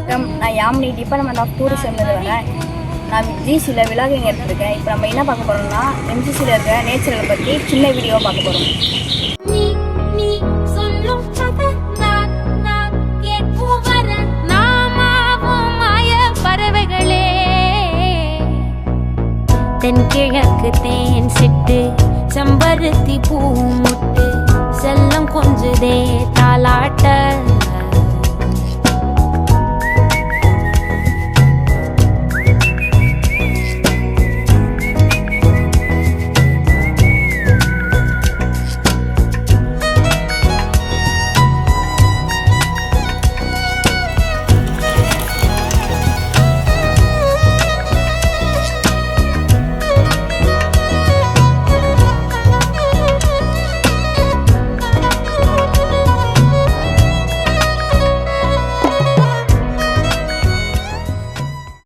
வணக்கம், நான் Yamini department of டூரிசம்லேருந்து வரேன். நான் ஜிசியில் விலாகிங் எடுத்துருக்கேன். இப்போ நம்ம என்ன பார்க்க போகிறோம்னா எம்ஜிசியில் இருக்க நேச்சரை பற்றி சின்ன வீடியோ பார்க்க போகிறோம். தென்கிழக்கு தேன் சிட்டு செம்பருத்தி பூ முட்டு செல்லம் கொஞ்சுதே தாலாட்ட